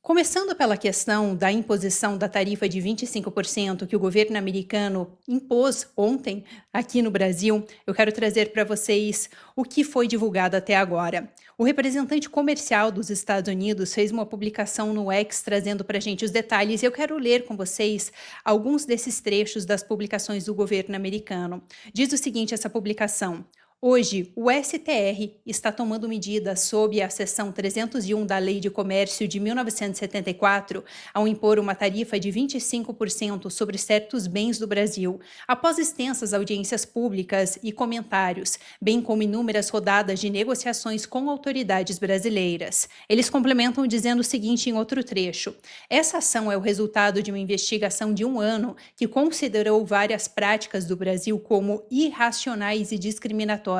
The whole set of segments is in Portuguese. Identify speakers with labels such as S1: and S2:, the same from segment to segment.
S1: Começando pela questão da imposição da tarifa de 25% que o governo americano impôs ontem aqui no Brasil, eu quero trazer para vocês o que foi divulgado até agora. O representante comercial dos Estados Unidos fez uma publicação no X trazendo para a gente os detalhes e eu quero ler com vocês alguns desses trechos das publicações do governo americano. Diz o seguinte, essa publicação: hoje, o STR está tomando medidas sob a seção 301 da Lei de Comércio de 1974 ao impor uma tarifa de 25% sobre certos bens do Brasil, após extensas audiências públicas e comentários, bem como inúmeras rodadas de negociações com autoridades brasileiras. Eles complementam dizendo o seguinte em outro trecho: essa ação é o resultado de uma investigação de 1 ano que considerou várias práticas do Brasil como irracionais e discriminatórias,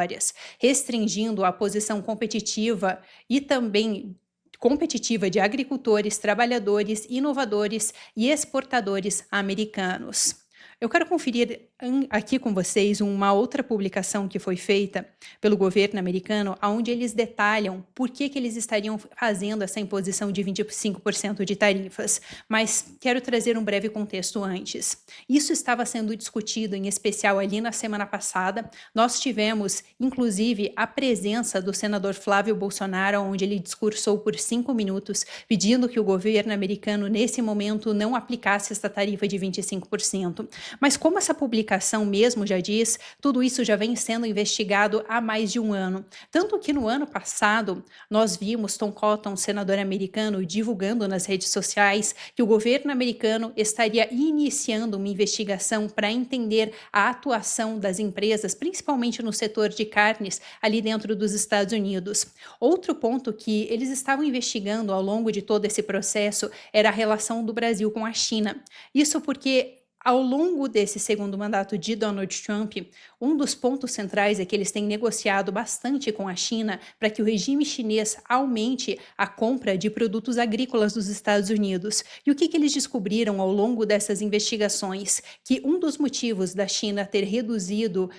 S1: restringindo a posição competitiva e também competitiva de agricultores, trabalhadores, inovadores e exportadores americanos. Eu quero conferir aqui com vocês uma outra publicação que foi feita pelo governo americano, onde eles detalham por que eles estariam fazendo essa imposição de 25% de tarifas, mas quero trazer um breve contexto antes. Isso estava sendo discutido em especial ali na semana passada. Nós tivemos, inclusive, a presença do senador Flávio Bolsonaro, onde ele discursou por 5 minutos, pedindo que o governo americano, nesse momento, não aplicasse essa tarifa de 25%. Mas como essa publicação mesmo já diz, tudo isso já vem sendo investigado há mais de 1 ano. Tanto que no ano passado, nós vimos Tom Cotton, senador americano, divulgando nas redes sociais que o governo americano estaria iniciando uma investigação para entender a atuação das empresas, principalmente no setor de carnes, ali dentro dos Estados Unidos. Outro ponto que eles estavam investigando ao longo de todo esse processo era a relação do Brasil com a China. Isso porque ao longo desse segundo mandato de Donald Trump, um dos pontos centrais é que eles têm negociado bastante com a China para que o regime chinês aumente a compra de produtos agrícolas dos Estados Unidos. E o que eles descobriram ao longo dessas investigações? Que um dos motivos da China ter reduzido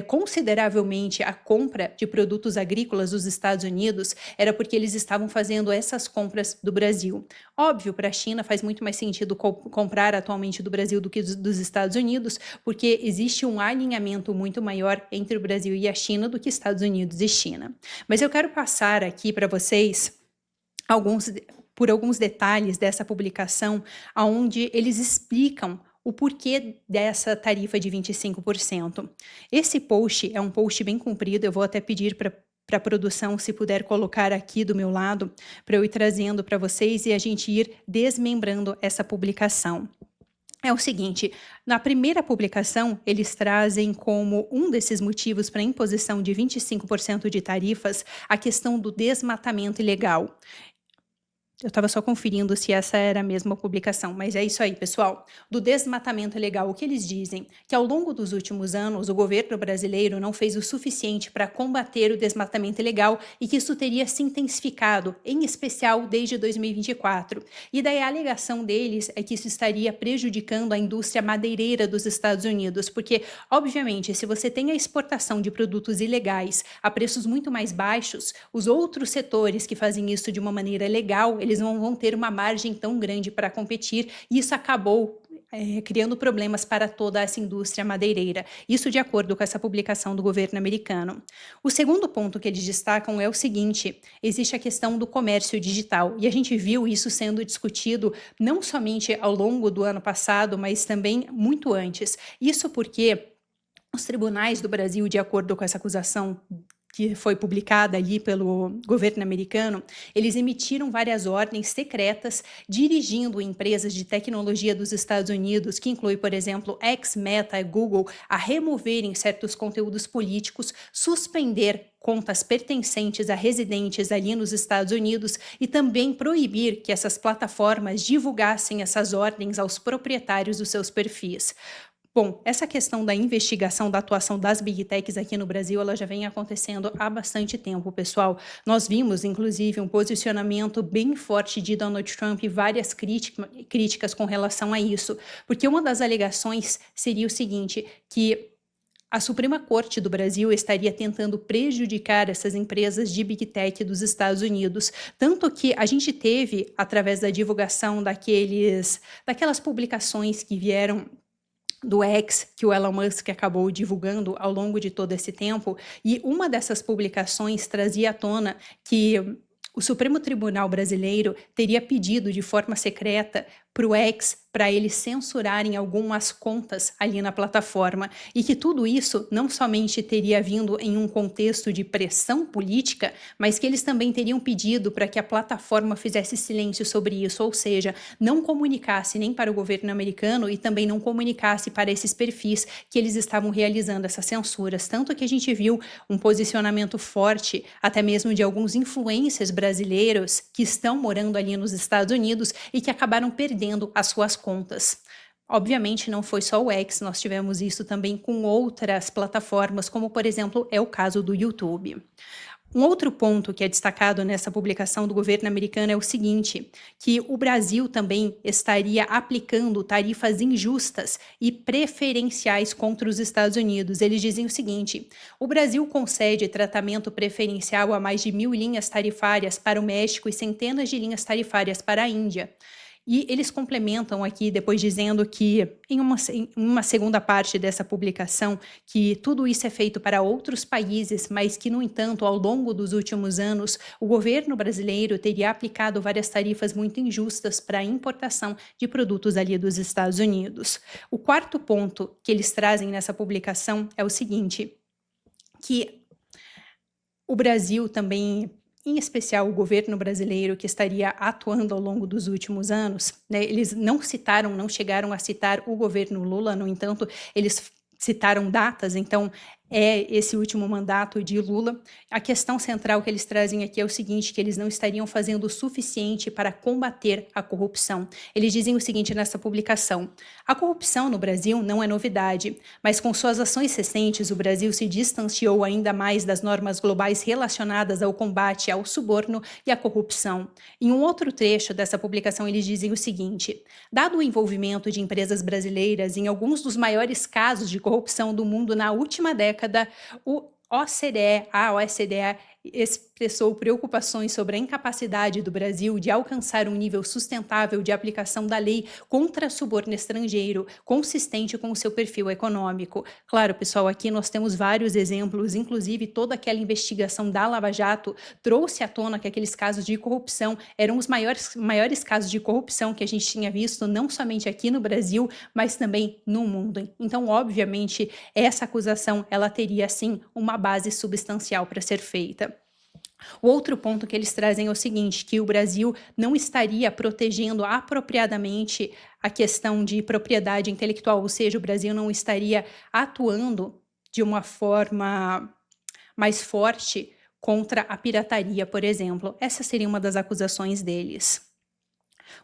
S1: consideravelmente a compra de produtos agrícolas dos Estados Unidos era porque eles estavam fazendo essas compras do Brasil. Óbvio, para a China faz muito mais sentido comprar atualmente do Brasil do que dos Estados Unidos, porque existe um alinhamento muito maior entre o Brasil e a China do que Estados Unidos e China. Mas eu quero passar aqui para vocês por alguns detalhes dessa publicação, onde eles explicam o porquê dessa tarifa de 25%. Esse post é um post bem comprido, eu vou até pedir para a produção, se puder colocar aqui do meu lado, para eu ir trazendo para vocês e a gente ir desmembrando essa publicação. É o seguinte, na primeira publicação, eles trazem como um desses motivos para a imposição de 25% de tarifas a questão do desmatamento ilegal. Eu estava só conferindo se essa era a mesma publicação, mas é isso aí, pessoal. Do desmatamento ilegal, o que eles dizem? Que ao longo dos últimos anos, o governo brasileiro não fez o suficiente para combater o desmatamento ilegal e que isso teria se intensificado, em especial desde 2024. E daí a alegação deles é que isso estaria prejudicando a indústria madeireira dos Estados Unidos, porque, obviamente, se você tem a exportação de produtos ilegais a preços muito mais baixos, os outros setores que fazem isso de uma maneira legal, eles não vão ter uma margem tão grande para competir, e isso acabou criando problemas para toda essa indústria madeireira. Isso de acordo com essa publicação do governo americano. O segundo ponto que eles destacam é o seguinte: existe a questão do comércio digital, e a gente viu isso sendo discutido não somente ao longo do ano passado, mas também muito antes. Isso porque os tribunais do Brasil, de acordo com essa acusação que foi publicada ali pelo governo americano, eles emitiram várias ordens secretas dirigindo empresas de tecnologia dos Estados Unidos, que inclui, por exemplo, Meta e Google, a removerem certos conteúdos políticos, suspender contas pertencentes a residentes ali nos Estados Unidos e também proibir que essas plataformas divulgassem essas ordens aos proprietários dos seus perfis. Bom, essa questão da investigação da atuação das Big Techs aqui no Brasil, ela já vem acontecendo há bastante tempo, pessoal. Nós vimos, inclusive, um posicionamento bem forte de Donald Trump e várias críticas com relação a isso, porque uma das alegações seria o seguinte, que a Suprema Corte do Brasil estaria tentando prejudicar essas empresas de Big Tech dos Estados Unidos. Tanto que a gente teve, através da divulgação daquelas publicações que vieram do X, que o Elon Musk acabou divulgando ao longo de todo esse tempo, e uma dessas publicações trazia à tona que o Supremo Tribunal Brasileiro teria pedido de forma secreta para o X para eles censurarem algumas contas ali na plataforma, e que tudo isso não somente teria vindo em um contexto de pressão política, mas que eles também teriam pedido para que a plataforma fizesse silêncio sobre isso, ou seja, não comunicasse nem para o governo americano e também não comunicasse para esses perfis que eles estavam realizando essas censuras. Tanto que a gente viu um posicionamento forte, até mesmo de alguns influencers brasileiros que estão morando ali nos Estados Unidos e que acabaram perdendo as suas contas. Obviamente não foi só o X, nós tivemos isso também com outras plataformas, como por exemplo é o caso do YouTube. Um outro ponto que é destacado nessa publicação do governo americano é o seguinte, que o Brasil também estaria aplicando tarifas injustas e preferenciais contra os Estados Unidos. Eles dizem o seguinte: o Brasil concede tratamento preferencial a mais de 1.000 linhas tarifárias para o México e centenas de linhas tarifárias para a Índia. E eles complementam aqui, depois dizendo que, em uma segunda parte dessa publicação, que tudo isso é feito para outros países, mas que, no entanto, ao longo dos últimos anos, o governo brasileiro teria aplicado várias tarifas muito injustas para a importação de produtos ali dos Estados Unidos. O quarto ponto que eles trazem nessa publicação é o seguinte, que o Brasil também, em especial o governo brasileiro que estaria atuando ao longo dos últimos anos, né, eles não chegaram a citar o governo Lula, no entanto, eles citaram datas, então é esse último mandato de Lula. A questão central que eles trazem aqui é o seguinte, que eles não estariam fazendo o suficiente para combater a corrupção. Eles dizem o seguinte nessa publicação: a corrupção no Brasil não é novidade, mas com suas ações recentes, o Brasil se distanciou ainda mais das normas globais relacionadas ao combate ao suborno e à corrupção. Em um outro trecho dessa publicação, eles dizem o seguinte: dado o envolvimento de empresas brasileiras em alguns dos maiores casos de corrupção do mundo na última década, a OCDE expressou preocupações sobre a incapacidade do Brasil de alcançar um nível sustentável de aplicação da lei contra suborno estrangeiro, consistente com o seu perfil econômico. Claro, pessoal, aqui nós temos vários exemplos, inclusive toda aquela investigação da Lava Jato trouxe à tona que aqueles casos de corrupção eram os maiores casos de corrupção que a gente tinha visto, não somente aqui no Brasil, mas também no mundo. Então, obviamente, essa acusação, ela teria, sim, uma base substancial para ser feita. O outro ponto que eles trazem é o seguinte, que o Brasil não estaria protegendo apropriadamente a questão de propriedade intelectual, ou seja, o Brasil não estaria atuando de uma forma mais forte contra a pirataria, por exemplo. Essa seria uma das acusações deles.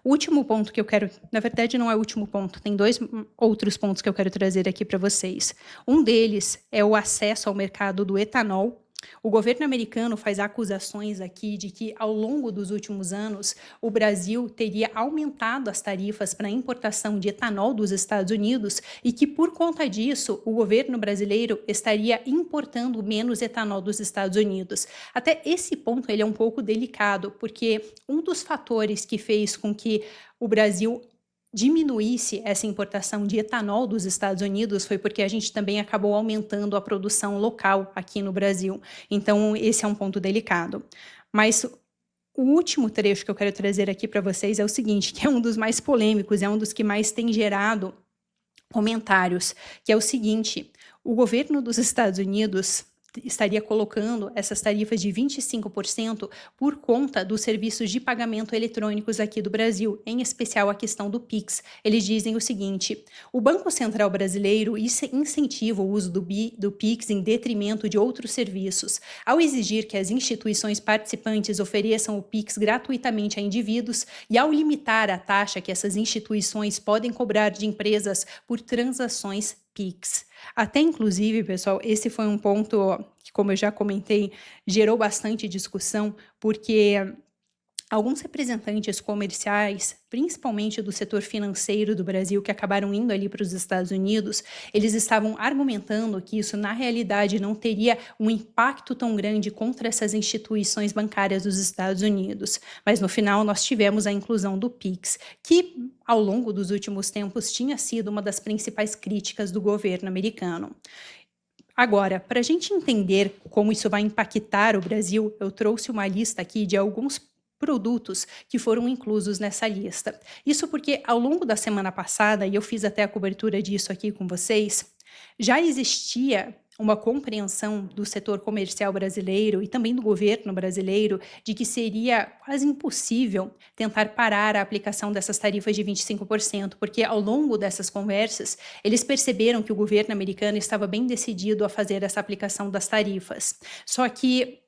S1: O último ponto que eu quero, na verdade não é o último ponto, tem dois outros pontos que eu quero trazer aqui para vocês. Um deles é o acesso ao mercado do etanol. O governo americano faz acusações aqui de que, ao longo dos últimos anos, o Brasil teria aumentado as tarifas para a importação de etanol dos Estados Unidos e que, por conta disso, o governo brasileiro estaria importando menos etanol dos Estados Unidos. Até esse ponto ele é um pouco delicado, porque um dos fatores que fez com que o Brasil diminuísse essa importação de etanol dos Estados Unidos foi porque a gente também acabou aumentando a produção local aqui no Brasil. Então, esse é um ponto delicado. Mas o último trecho que eu quero trazer aqui para vocês é o seguinte, que é um dos mais polêmicos, é um dos que mais tem gerado comentários, que é o seguinte: o governo dos Estados Unidos estaria colocando essas tarifas de 25% por conta dos serviços de pagamento eletrônicos aqui do Brasil, em especial a questão do Pix. Eles dizem o seguinte: o Banco Central brasileiro incentiva o uso do Pix em detrimento de outros serviços, ao exigir que as instituições participantes ofereçam o Pix gratuitamente a indivíduos e ao limitar a taxa que essas instituições podem cobrar de empresas por transações Pix. Até inclusive, pessoal, esse foi um ponto que, como eu já comentei, gerou bastante discussão, porque Alguns representantes comerciais, principalmente do setor financeiro do Brasil, que acabaram indo ali para os Estados Unidos, eles estavam argumentando que isso, na realidade, não teria um impacto tão grande contra essas instituições bancárias dos Estados Unidos. Mas, no final, nós tivemos a inclusão do Pix, que, ao longo dos últimos tempos, tinha sido uma das principais críticas do governo americano. Agora, para a gente entender como isso vai impactar o Brasil, eu trouxe uma lista aqui de alguns produtos que foram inclusos nessa lista. Isso porque ao longo da semana passada, e eu fiz até a cobertura disso aqui com vocês, já existia uma compreensão do setor comercial brasileiro e também do governo brasileiro de que seria quase impossível tentar parar a aplicação dessas tarifas de 25%, porque ao longo dessas conversas, eles perceberam que o governo americano estava bem decidido a fazer essa aplicação das tarifas. Só que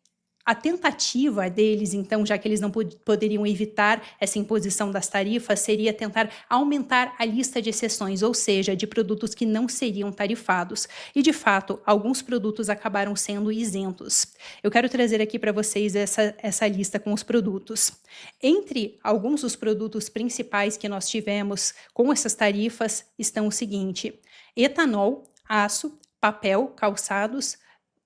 S1: a tentativa deles, então, já que eles não poderiam evitar essa imposição das tarifas, seria tentar aumentar a lista de exceções, ou seja, de produtos que não seriam tarifados. E, de fato, alguns produtos acabaram sendo isentos. Eu quero trazer aqui para vocês essa lista com os produtos. Entre alguns dos produtos principais que nós tivemos com essas tarifas estão o seguinte: etanol, aço, papel, calçados,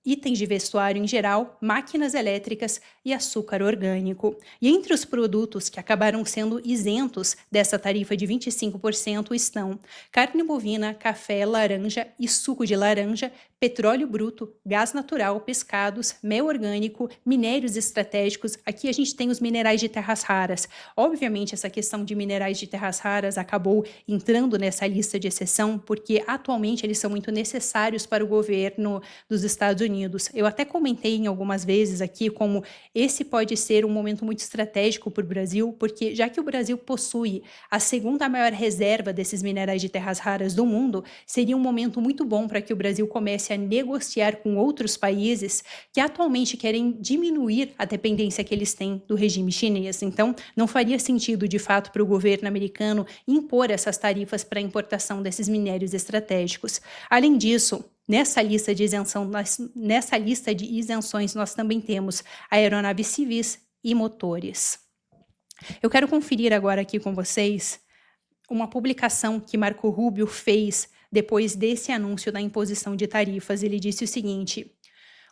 S1: itens de vestuário em geral, máquinas elétricas e açúcar orgânico. E entre os produtos que acabaram sendo isentos dessa tarifa de 25% estão carne bovina, café, laranja e suco de laranja, petróleo bruto, gás natural, pescados, mel orgânico, minérios estratégicos. Aqui a gente tem os minerais de terras raras. Obviamente, essa questão de minerais de terras raras acabou entrando nessa lista de exceção, porque atualmente eles são muito necessários para o governo dos Estados Unidos. Eu até comentei em algumas vezes aqui como esse pode ser um momento muito estratégico para o Brasil, porque já que o Brasil possui a segunda maior reserva desses minerais de terras raras do mundo, seria um momento muito bom para que o Brasil comece a negociar com outros países que atualmente querem diminuir a dependência que eles têm do regime chinês. Então, não faria sentido, de fato, para o governo americano impor essas tarifas para a importação desses minérios estratégicos. Além disso, nessa lista de isenções, nós também temos aeronaves civis e motores. Eu quero conferir agora aqui com vocês uma publicação que Marco Rubio fez depois desse anúncio da imposição de tarifas. Ele disse o seguinte: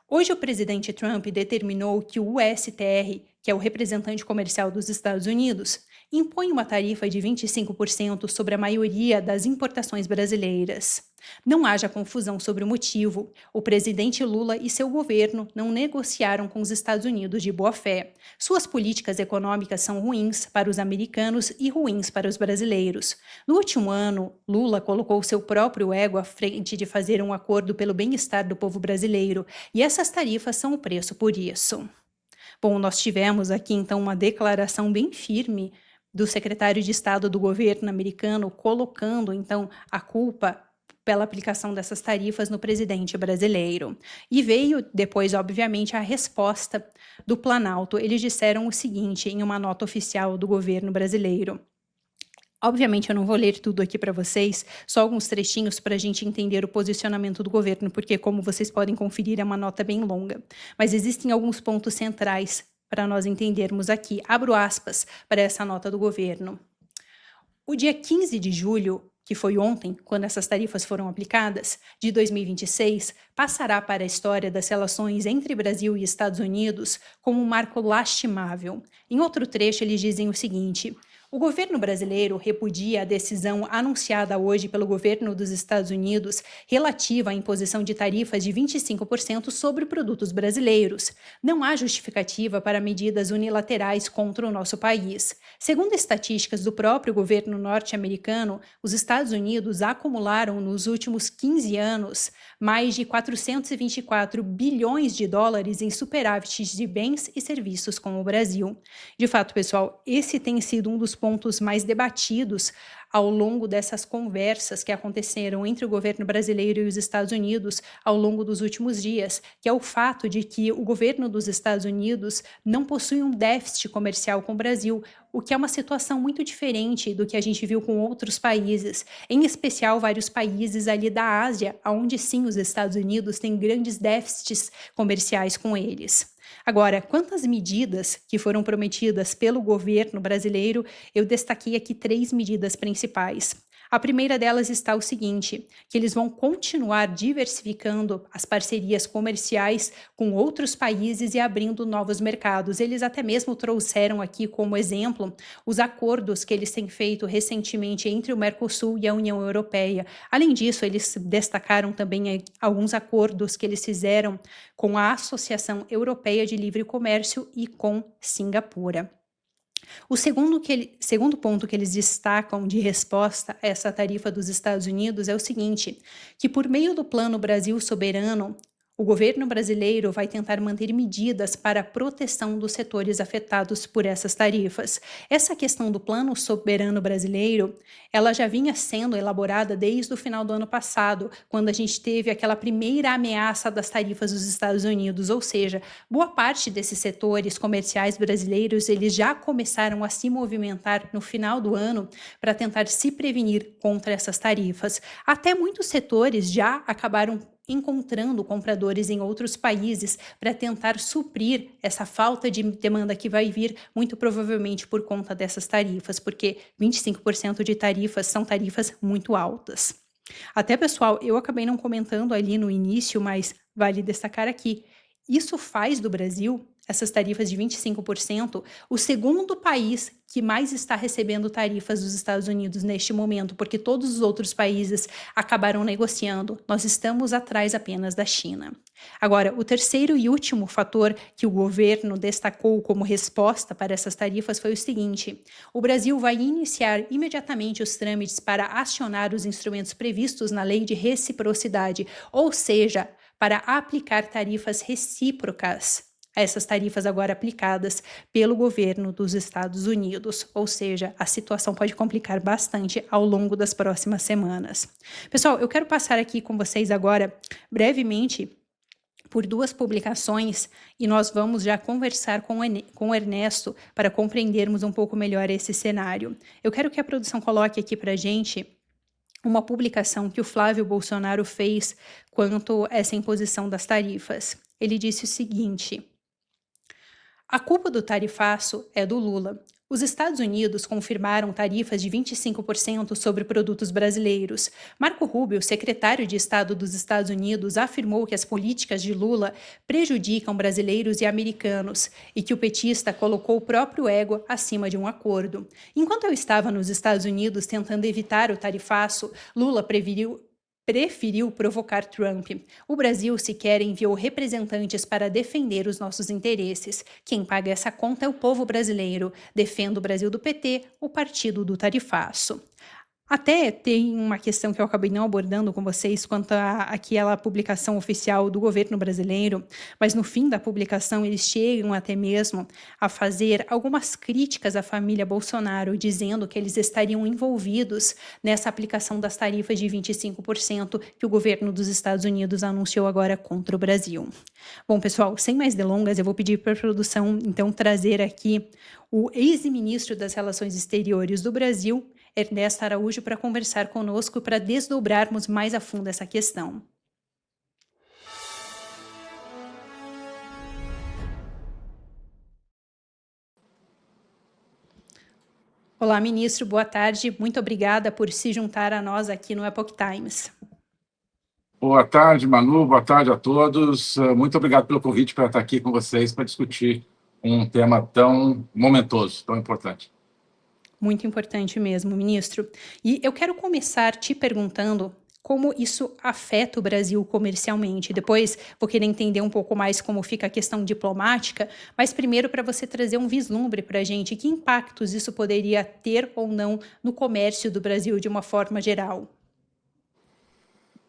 S1: hoje o presidente Trump determinou que o USTR, que é o representante comercial dos Estados Unidos, impõe uma tarifa de 25% sobre a maioria das importações brasileiras. Não haja confusão sobre o motivo. O presidente Lula e seu governo não negociaram com os Estados Unidos de boa fé. Suas políticas econômicas são ruins para os americanos e ruins para os brasileiros. No último ano, Lula colocou seu próprio ego à frente de fazer um acordo pelo bem-estar do povo brasileiro, e essas tarifas são o preço por isso. Bom, nós tivemos aqui então uma declaração bem firme do secretário de Estado do governo americano, colocando então a culpa pela aplicação dessas tarifas no presidente brasileiro. E veio depois, obviamente, a resposta do Planalto. Eles disseram o seguinte em uma nota oficial do governo brasileiro. Obviamente, eu não vou ler tudo aqui para vocês, só alguns trechinhos para a gente entender o posicionamento do governo, porque, como vocês podem conferir, é uma nota bem longa. Mas existem alguns pontos centrais para nós entendermos aqui. Abro aspas para essa nota do governo. O dia 15 de julho, que foi ontem, quando essas tarifas foram aplicadas, de 2026, passará para a história das relações entre Brasil e Estados Unidos como um marco lastimável. Em outro trecho, eles dizem o seguinte: o governo brasileiro repudia a decisão anunciada hoje pelo governo dos Estados Unidos relativa à imposição de tarifas de 25% sobre produtos brasileiros. Não há justificativa para medidas unilaterais contra o nosso país. Segundo estatísticas do próprio governo norte-americano, os Estados Unidos acumularam nos últimos 15 anos mais de 424 bilhões de dólares em superávites de bens e serviços com o Brasil. De fato, pessoal, esse tem sido um dos pontos mais debatidos ao longo dessas conversas que aconteceram entre o governo brasileiro e os Estados Unidos ao longo dos últimos dias, que é o fato de que o governo dos Estados Unidos não possui um déficit comercial com o Brasil, o que é uma situação muito diferente do que a gente viu com outros países, em especial vários países ali da Ásia, onde sim os Estados Unidos têm grandes déficits comerciais com eles. Agora, quanto às medidas que foram prometidas pelo governo brasileiro, eu destaquei aqui 3 medidas principais. A primeira delas está o seguinte, que eles vão continuar diversificando as parcerias comerciais com outros países e abrindo novos mercados. Eles até mesmo trouxeram aqui como exemplo os acordos que eles têm feito recentemente entre o Mercosul e a União Europeia. Além disso, eles destacaram também alguns acordos que eles fizeram com a Associação Europeia de Livre Comércio e com Singapura. O segundo ponto que eles destacam de resposta a essa tarifa dos Estados Unidos é o seguinte, que por meio do Plano Brasil Soberano, o governo brasileiro vai tentar manter medidas para a proteção dos setores afetados por essas tarifas. Essa questão do Plano Soberano Brasileiro, ela já vinha sendo elaborada desde o final do ano passado, quando a gente teve aquela primeira ameaça das tarifas dos Estados Unidos, ou seja, boa parte desses setores comerciais brasileiros, eles já começaram a se movimentar no final do ano para tentar se prevenir contra essas tarifas. Até muitos setores já acabaram encontrando compradores em outros países para tentar suprir essa falta de demanda que vai vir muito provavelmente por conta dessas tarifas, porque 25% de tarifas são tarifas muito altas. Até, pessoal, eu acabei não comentando ali no início, mas vale destacar aqui, isso faz do Brasil, essas tarifas de 25%, o segundo país que mais está recebendo tarifas dos Estados Unidos neste momento, porque todos os outros países acabaram negociando. Nós estamos atrás apenas da China. Agora, o terceiro e último fator que o governo destacou como resposta para essas tarifas foi o seguinte: o Brasil vai iniciar imediatamente os trâmites para acionar os instrumentos previstos na Lei de Reciprocidade, ou seja, para aplicar tarifas recíprocas a essas tarifas agora aplicadas pelo governo dos Estados Unidos, ou seja, a situação pode complicar bastante ao longo das próximas semanas. Pessoal, eu quero passar aqui com vocês agora, brevemente, por 2 publicações e nós vamos já conversar com o Ernesto para compreendermos um pouco melhor esse cenário. Eu quero que a produção coloque aqui para a gente uma publicação que o Flávio Bolsonaro fez quanto a essa imposição das tarifas. Ele disse o seguinte: a culpa do tarifaço é do Lula. Os Estados Unidos confirmaram tarifas de 25% sobre produtos brasileiros. Marco Rubio, secretário de Estado dos Estados Unidos, afirmou que as políticas de Lula prejudicam brasileiros e americanos e que o petista colocou o próprio ego acima de um acordo. Enquanto eu estava nos Estados Unidos tentando evitar o tarifaço, Lula preferiu provocar Trump. O Brasil sequer enviou representantes para defender os nossos interesses. Quem paga essa conta é o povo brasileiro. Defenda o Brasil do PT, o partido do tarifaço. Até tem uma questão que eu acabei não abordando com vocês quanto àquela publicação oficial do governo brasileiro, mas no fim da publicação eles chegam até mesmo a fazer algumas críticas à família Bolsonaro, dizendo que eles estariam envolvidos nessa aplicação das tarifas de 25% que o governo dos Estados Unidos anunciou agora contra o Brasil. Bom, pessoal, sem mais delongas, eu vou pedir para a produção, então, trazer aqui o ex-ministro das Relações Exteriores do Brasil, Ernesto Araújo, para conversar conosco para desdobrarmos mais a fundo essa questão. Olá, ministro, boa tarde. Muito obrigada por se juntar a nós aqui no Epoch Times.
S2: Boa tarde, Manu. Boa tarde a todos. Muito obrigado pelo convite para estar aqui com vocês para discutir um tema tão momentoso, tão importante.
S1: Muito importante mesmo, ministro. E eu quero começar te perguntando como isso afeta o Brasil comercialmente. Depois vou querer entender um pouco mais como fica a questão diplomática, mas primeiro para você trazer um vislumbre para a gente, que impactos isso poderia ter ou não no comércio do Brasil de uma forma geral.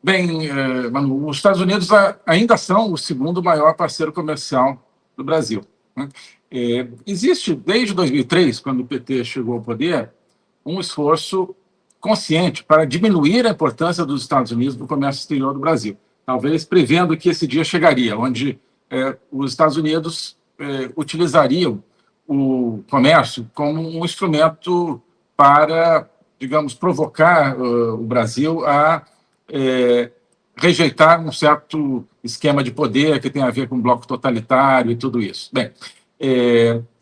S2: Bem, Manu, os Estados Unidos ainda são o segundo maior parceiro comercial do Brasil, né? Existe, desde 2003, quando o PT chegou ao poder, um esforço consciente para diminuir a importância dos Estados Unidos no comércio exterior do Brasil, talvez prevendo que esse dia chegaria, onde os Estados Unidos utilizariam o comércio como um instrumento para, digamos, provocar o Brasil a rejeitar um certo esquema de poder que tem a ver com o bloco totalitário e tudo isso. Bem,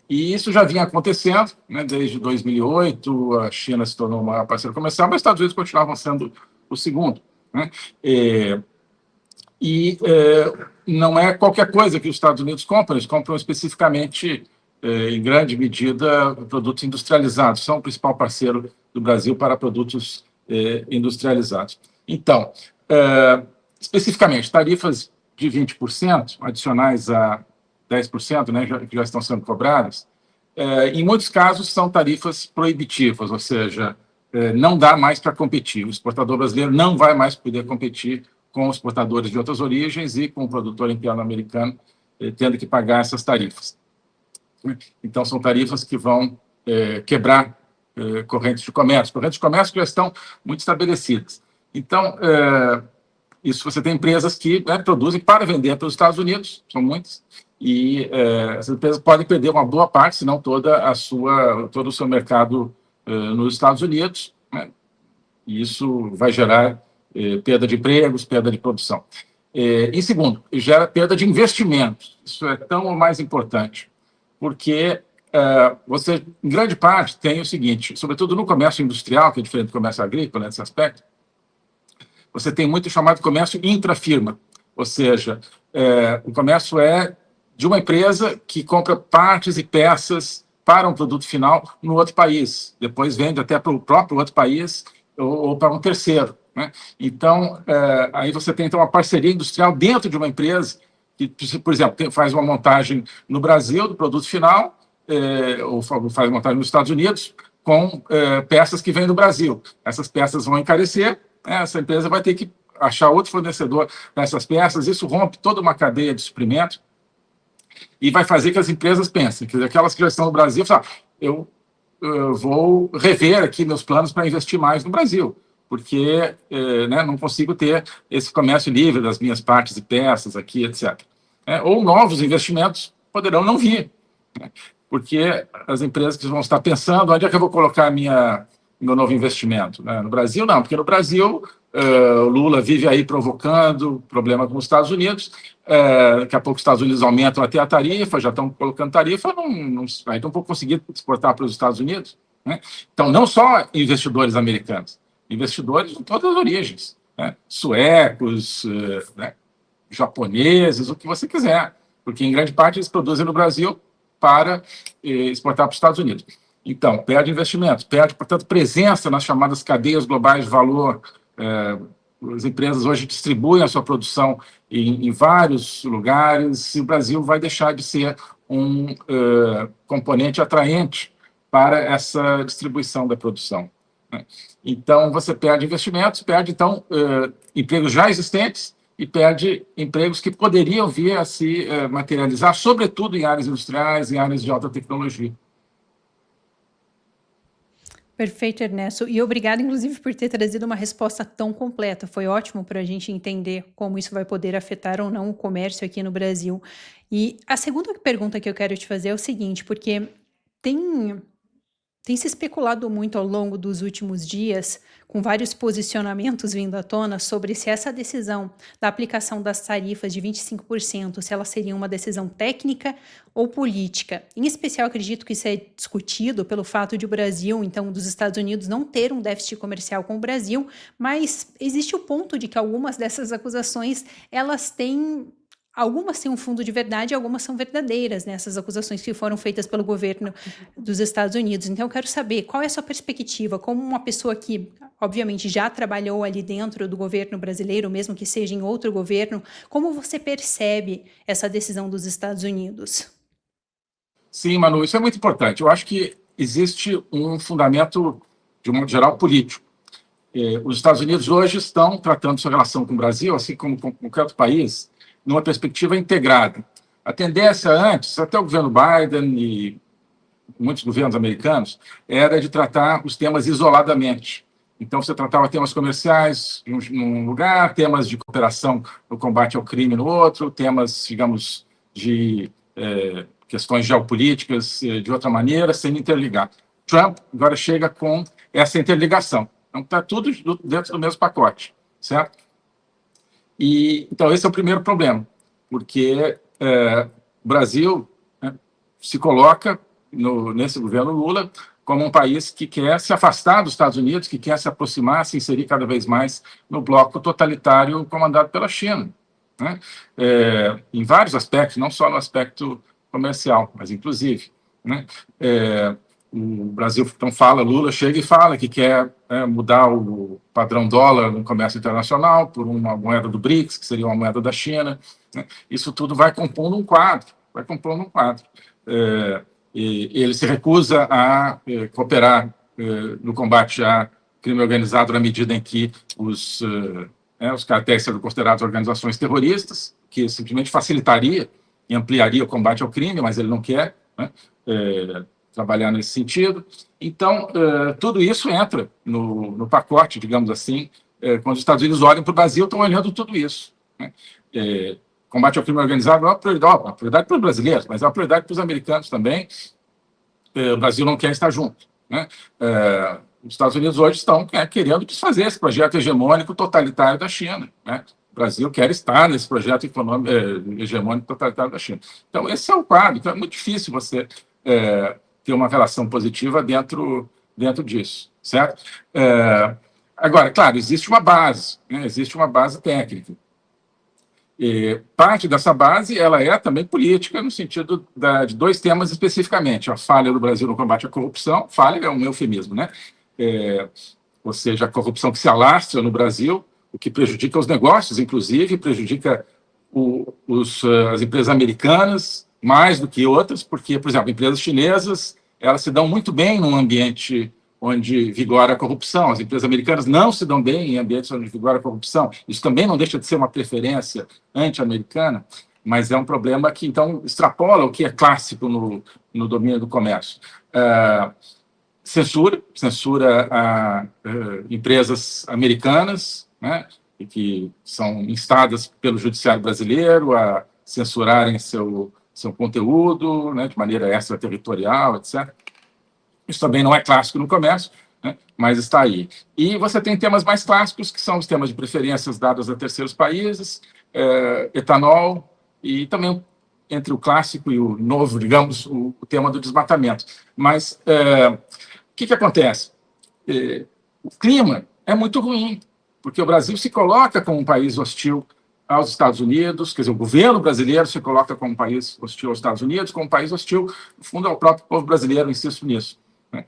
S2: e isso já vinha acontecendo, né, desde 2008, a China se tornou o maior parceiro comercial, mas os Estados Unidos continuavam sendo o segundo. Né? Não é qualquer coisa que os Estados Unidos compram, eles compram especificamente, em grande medida, produtos industrializados, são o principal parceiro do Brasil para produtos industrializados. Então, especificamente, tarifas de 20% adicionais a 10%, né, que já estão sendo cobradas, em muitos casos são tarifas proibitivas, ou seja, não dá mais para competir. O exportador brasileiro não vai mais poder competir com os exportadores de outras origens e com o produtor interno americano tendo que pagar essas tarifas. Então, são tarifas que vão quebrar correntes de comércio que já estão muito estabelecidas. Então, isso você tem empresas que produzem para vender para os Estados Unidos, são muitas, e essas empresas podem perder uma boa parte, se não todo o seu mercado nos Estados Unidos, né? E isso vai gerar perda de empregos, perda de produção. Em segundo, gera perda de investimentos. Isso é tão ou mais importante, porque você, em grande parte, tem o seguinte, sobretudo no comércio industrial, que é diferente do comércio agrícola, nesse aspecto, você tem muito chamado de comércio intrafirma, ou seja, o comércio é de uma empresa que compra partes e peças para um produto final no outro país, depois vende até para o próprio outro país ou para um terceiro. Né? Então, aí você tem então, uma parceria industrial dentro de uma empresa que, por exemplo, faz uma montagem no Brasil do produto final, ou faz montagem nos Estados Unidos, com peças que vêm do Brasil. Essas peças vão encarecer, essa empresa vai ter que achar outro fornecedor dessas peças, isso rompe toda uma cadeia de suprimento e vai fazer que as empresas pensem, que aquelas que já estão no Brasil, falam, eu vou rever aqui meus planos para investir mais no Brasil, porque não consigo ter esse comércio livre das minhas partes e peças aqui, etc. Ou novos investimentos poderão não vir, né? Porque as empresas que vão estar pensando onde é que eu vou colocar meu novo investimento. Né? No Brasil, não, porque no Brasil o Lula vive aí provocando problema com os Estados Unidos, daqui a pouco os Estados Unidos aumentam até a tarifa, já estão colocando tarifa, aí não vou conseguir exportar para os Estados Unidos. Né? Então, não só investidores americanos, investidores de todas as origens, né? Suecos, japoneses, o que você quiser, porque em grande parte eles produzem no Brasil para exportar para os Estados Unidos. Então, perde investimentos, perde, portanto, presença nas chamadas cadeias globais de valor. As empresas hoje distribuem a sua produção em vários lugares e o Brasil vai deixar de ser um componente atraente para essa distribuição da produção. Né? Então, você perde investimentos, perde, então, empregos já existentes e perde empregos que poderiam vir a se materializar, sobretudo em áreas industriais, em áreas de alta tecnologia.
S1: Perfeito, Ernesto. E obrigado, inclusive, por ter trazido uma resposta tão completa. Foi ótimo para a gente entender como isso vai poder afetar ou não o comércio aqui no Brasil. E a segunda pergunta que eu quero te fazer é o seguinte, porque tem se especulado muito ao longo dos últimos dias, com vários posicionamentos vindo à tona, sobre se essa decisão da aplicação das tarifas de 25%, se ela seria uma decisão técnica ou política. Em especial, acredito que isso é discutido pelo fato de o Brasil, então, dos Estados Unidos, não ter um déficit comercial com o Brasil, mas existe o ponto de que algumas dessas acusações, algumas têm um fundo de verdade e algumas são verdadeiras, né? Essas acusações que foram feitas pelo governo dos Estados Unidos. Então, eu quero saber qual é a sua perspectiva, como uma pessoa que, obviamente, já trabalhou ali dentro do governo brasileiro, mesmo que seja em outro governo, como você percebe essa decisão dos Estados Unidos?
S2: Sim, Manu, isso é muito importante. Eu acho que existe um fundamento, de um modo geral, político. Os Estados Unidos hoje estão tratando sua relação com o Brasil, assim como com qualquer outro país, numa perspectiva integrada. A tendência antes, até o governo Biden e muitos governos americanos, era de tratar os temas isoladamente. Então, você tratava temas comerciais num lugar, temas de cooperação no combate ao crime no outro, temas, digamos, de questões geopolíticas de outra maneira, sem interligar. Trump agora chega com essa interligação. Então, está tudo dentro do mesmo pacote, certo? Então, esse é o primeiro problema, porque o Brasil, né, se coloca, nesse governo Lula, como um país que quer se afastar dos Estados Unidos, que quer se aproximar, se inserir cada vez mais no bloco totalitário comandado pela China, né? Em vários aspectos, não só no aspecto comercial, mas inclusive, né? O Brasil, então, Lula chega e fala que quer mudar o padrão dólar no comércio internacional por uma moeda do BRICS, que seria uma moeda da China, né? Isso tudo vai compondo um quadro, e ele se recusa a cooperar no combate a crime organizado na medida em que os cartéis sendo considerados organizações terroristas, que simplesmente facilitaria e ampliaria o combate ao crime, mas ele não quer, né, trabalhar nesse sentido. Então, tudo isso entra no pacote, digamos assim, quando os Estados Unidos olham para o Brasil, estão olhando tudo isso, né? Combate ao crime organizado não é uma prioridade para os brasileiros, mas é uma prioridade para os americanos também. O Brasil não quer estar junto, né? Os Estados Unidos hoje estão querendo desfazer esse projeto hegemônico totalitário da China, né? O Brasil quer estar nesse projeto econômico hegemônico totalitário da China. Então, esse é o quadro. Então, é muito difícil você ter uma relação positiva dentro disso, certo? Agora, claro, existe uma base, né? Existe uma base técnica. Parte dessa base ela é também política, no sentido de dois temas especificamente: a falha do Brasil no combate à corrupção. Falha é um eufemismo, né? Ou seja, a corrupção que se alastra no Brasil, o que prejudica os negócios, inclusive, prejudica as empresas americanas mais do que outras, porque, por exemplo, empresas chinesas, elas se dão muito bem num ambiente onde vigora a corrupção. As empresas americanas não se dão bem em ambientes onde vigora a corrupção. Isso também não deixa de ser uma preferência anti-americana, mas é um problema que, então, extrapola o que é clássico no domínio do comércio. Censura a empresas americanas, né, e que são instadas pelo judiciário brasileiro a censurarem seu conteúdo, né, de maneira extraterritorial, etc. Isso também não é clássico no comércio, né, mas está aí. E você tem temas mais clássicos, que são os temas de preferências dadas a terceiros países, etanol, e também, entre o clássico e o novo, digamos, o tema do desmatamento. Mas o que acontece? O clima é muito ruim, porque o Brasil se coloca como um país hostil aos Estados Unidos, quer dizer, o governo brasileiro se coloca como um país hostil aos Estados Unidos, como um país hostil, no fundo, ao próprio povo brasileiro, insisto nisso, né?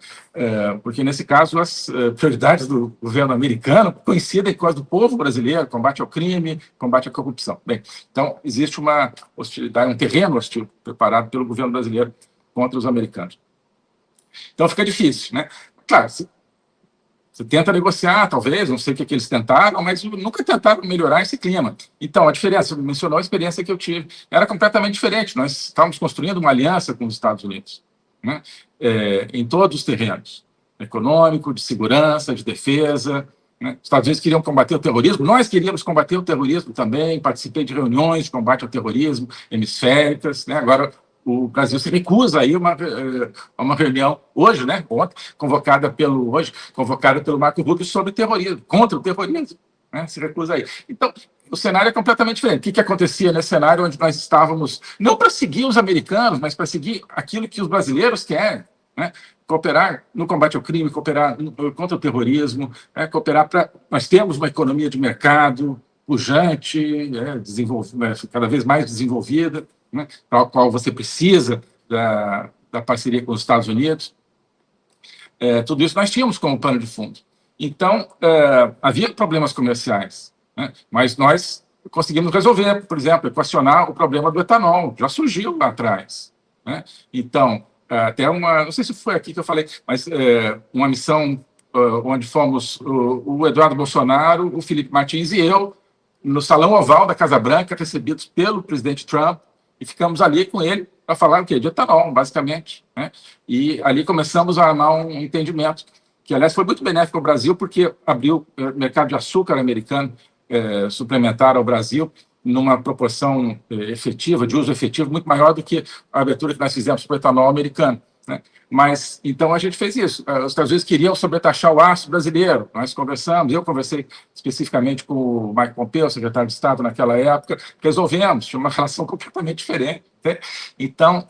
S2: Porque, nesse caso, as prioridades do governo americano coincidem com as do povo brasileiro: combate ao crime, combate à corrupção. Bem, então, existe uma hostilidade, um terreno hostil preparado pelo governo brasileiro contra os americanos. Então, fica difícil, né? Claro, você tenta negociar, talvez, não sei o que eles tentaram, mas nunca tentaram melhorar esse clima. Então, a diferença, você mencionou a experiência que eu tive, era completamente diferente. Nós estávamos construindo uma aliança com os Estados Unidos, né? Em todos os terrenos: econômico, de segurança, de defesa, né? Os Estados Unidos queriam combater o terrorismo, nós queríamos combater o terrorismo também. Participei de reuniões de combate ao terrorismo hemisféricas, né? Agora, o Brasil se recusa a ir a uma reunião hoje, né, ontem, convocada pelo Marco Rubio sobre terrorismo, contra o terrorismo, né, se recusa a ir. Então, o cenário é completamente diferente. O que acontecia nesse cenário onde nós estávamos, não para seguir os americanos, mas para seguir aquilo que os brasileiros querem, né? Cooperar no combate ao crime, cooperar contra o terrorismo, cooperar para... Nós temos uma economia de mercado pujante, cada vez mais desenvolvida, né, para a qual você precisa da parceria com os Estados Unidos. Tudo isso nós tínhamos como pano de fundo. Então, havia problemas comerciais, né, mas nós conseguimos resolver, por exemplo, equacionar o problema do etanol. Já surgiu lá atrás, né? Então, até não sei se foi aqui que eu falei, mas uma missão onde fomos o Eduardo Bolsonaro, o Felipe Martins e eu, no Salão Oval da Casa Branca, recebidos pelo presidente Trump, e ficamos ali com ele para falar o quê? De etanol, basicamente, né? E ali começamos a armar um entendimento que, aliás, foi muito benéfico ao Brasil, porque abriu o mercado de açúcar americano suplementar ao Brasil numa proporção efetiva, de uso efetivo, muito maior do que a abertura que nós fizemos para o etanol americano. né? Mas, então, a gente fez isso. Os Estados Unidos queriam sobretaxar o aço brasileiro. Nós conversamos, eu conversei especificamente com o Mike Pompeo, secretário de Estado naquela época, resolvemos, tinha uma relação completamente diferente, né? Então,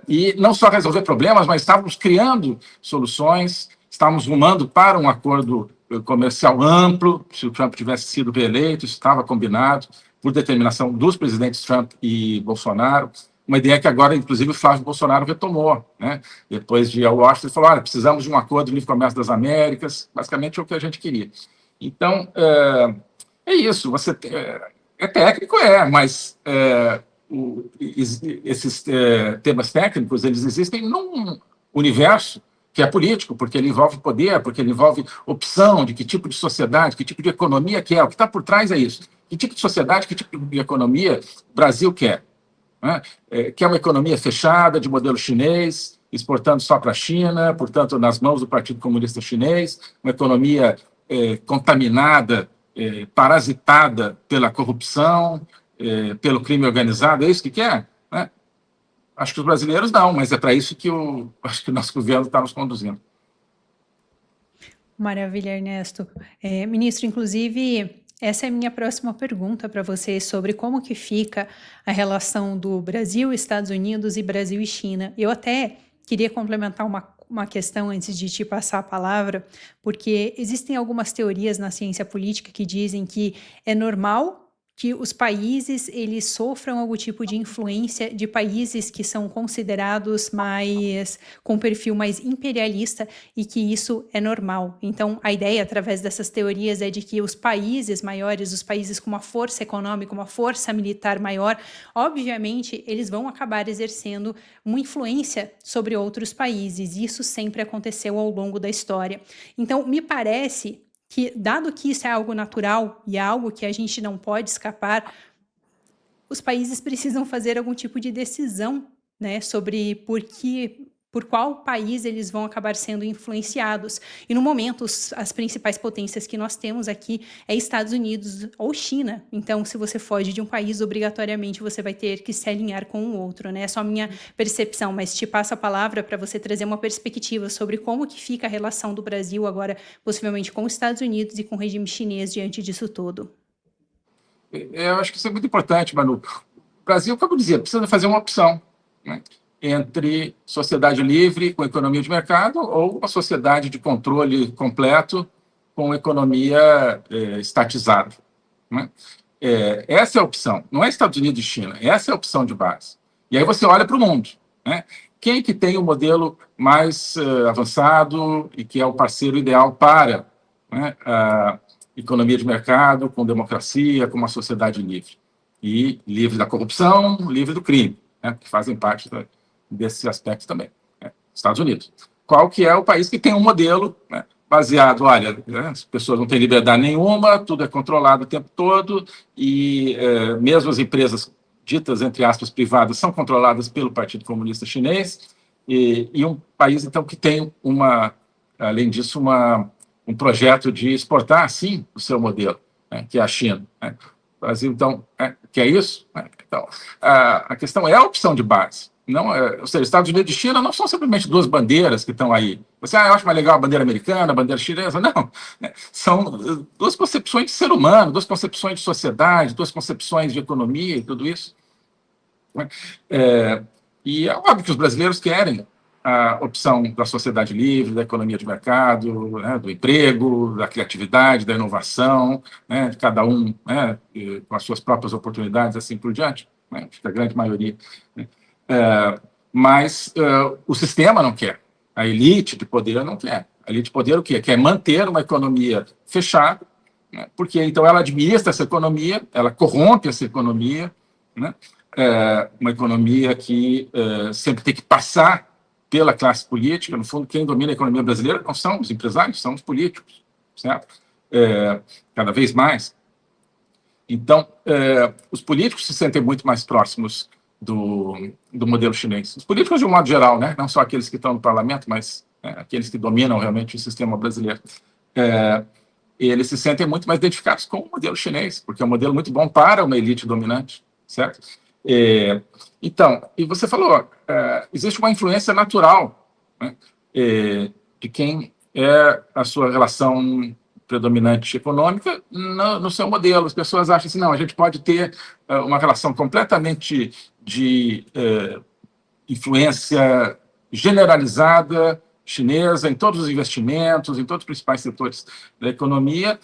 S2: e não só resolver problemas, mas estávamos criando soluções, estávamos rumando para um acordo comercial amplo. Se o Trump tivesse sido reeleito, isso estava combinado por determinação dos presidentes Trump e Bolsonaro. Uma ideia que agora, inclusive, o Flávio Bolsonaro retomou, né? Depois de Washington, ele falou: olha, precisamos de um acordo de livre comércio das Américas, basicamente é o que a gente queria. Então, é isso. Você é técnico, mas esses temas técnicos, eles existem num universo que é político, porque ele envolve poder, porque ele envolve opção de que tipo de sociedade, que tipo de economia quer. O que está por trás é isso. Que tipo de sociedade, que tipo de economia o Brasil quer? Né? Que é uma economia fechada, de modelo chinês, exportando só para a China, portanto, nas mãos do Partido Comunista Chinês, uma economia contaminada, parasitada pela corrupção, pelo crime organizado, é isso que quer? Né? Acho que os brasileiros não, mas é para isso que acho que o nosso governo está nos conduzindo.
S1: Maravilha, Ernesto. Ministro, inclusive, essa é a minha próxima pergunta para você sobre como que fica a relação do Brasil, Estados Unidos e Brasil e China. Eu até queria complementar uma questão antes de te passar a palavra, porque existem algumas teorias na ciência política que dizem que é normal que os países eles sofram algum tipo de influência de países que são considerados mais com perfil mais imperialista e que isso é normal. Então, a ideia através dessas teorias é de que os países maiores, os países com uma força econômica, uma força militar maior, obviamente, eles vão acabar exercendo uma influência sobre outros países. Isso sempre aconteceu ao longo da história. Então, me parece que, dado que isso é algo natural e é algo que a gente não pode escapar, os países precisam fazer algum tipo de decisão, né, sobre por qual país eles vão acabar sendo influenciados. E no momento, as principais potências que nós temos aqui é Estados Unidos ou China. Então, se você foge de um país, obrigatoriamente você vai ter que se alinhar com o outro, né? É só a minha percepção, mas te passo a palavra para você trazer uma perspectiva sobre como que fica a relação do Brasil agora, possivelmente com os Estados Unidos e com o regime chinês diante disso tudo.
S2: Eu acho que isso é muito importante, Manu. O Brasil, como eu dizia, precisa fazer uma opção, né, entre sociedade livre com economia de mercado ou uma sociedade de controle completo com economia estatizada. Né? Essa é a opção. Não é Estados Unidos e China. Essa é a opção de base. E aí você olha para o mundo. Né? Quem que tem o modelo mais avançado e que é o parceiro ideal para, né, a economia de mercado, com democracia, com uma sociedade livre? E livre da corrupção, livre do crime, né, que fazem parte desse aspecto também. Né? Estados Unidos. Qual que é o país que tem um modelo, né, baseado, olha, né, as pessoas não têm liberdade nenhuma, tudo é controlado o tempo todo, e mesmo as empresas ditas, entre aspas, privadas, são controladas pelo Partido Comunista Chinês, e um país, então, que tem, além disso, um projeto de exportar, sim, o seu modelo, né, que é a China. Né? O Brasil, então, quer isso? Né? Então, a questão é a opção de base. Não, ou seja, Estados Unidos e China não são simplesmente duas bandeiras que estão aí. Você, eu acho mais legal a bandeira americana, a bandeira chinesa. Não. Né? São duas concepções de ser humano, duas concepções de sociedade, duas concepções de economia e tudo isso. Né? E é óbvio que os brasileiros querem a opção da sociedade livre, da economia de mercado, né, do emprego, da criatividade, da inovação, né, de cada um, né, com as suas próprias oportunidades, assim por diante. Né, acho que a grande maioria. Né. Mas o sistema não quer. A elite de poder não quer. A elite de poder o quê? Quer manter uma economia fechada, né, porque então ela administra essa economia, ela corrompe essa economia, né, uma economia que sempre tem que passar pela classe política. No fundo, quem domina a economia brasileira não são os empresários, são os políticos, certo? Cada vez mais. Então, os políticos se sentem muito mais próximos do modelo chinês. Os políticos, de um modo geral, né? Não só aqueles que estão no parlamento, mas aqueles que dominam realmente o sistema brasileiro. Eles se sentem muito mais identificados com o modelo chinês, porque é um modelo muito bom para uma elite dominante, certo? Então, e você falou, existe uma influência natural né, de quem é a sua relação predominante econômica no seu modelo. As pessoas acham assim, não, a gente pode ter uma relação completamente de influência generalizada chinesa em todos os investimentos, em todos os principais setores da economia,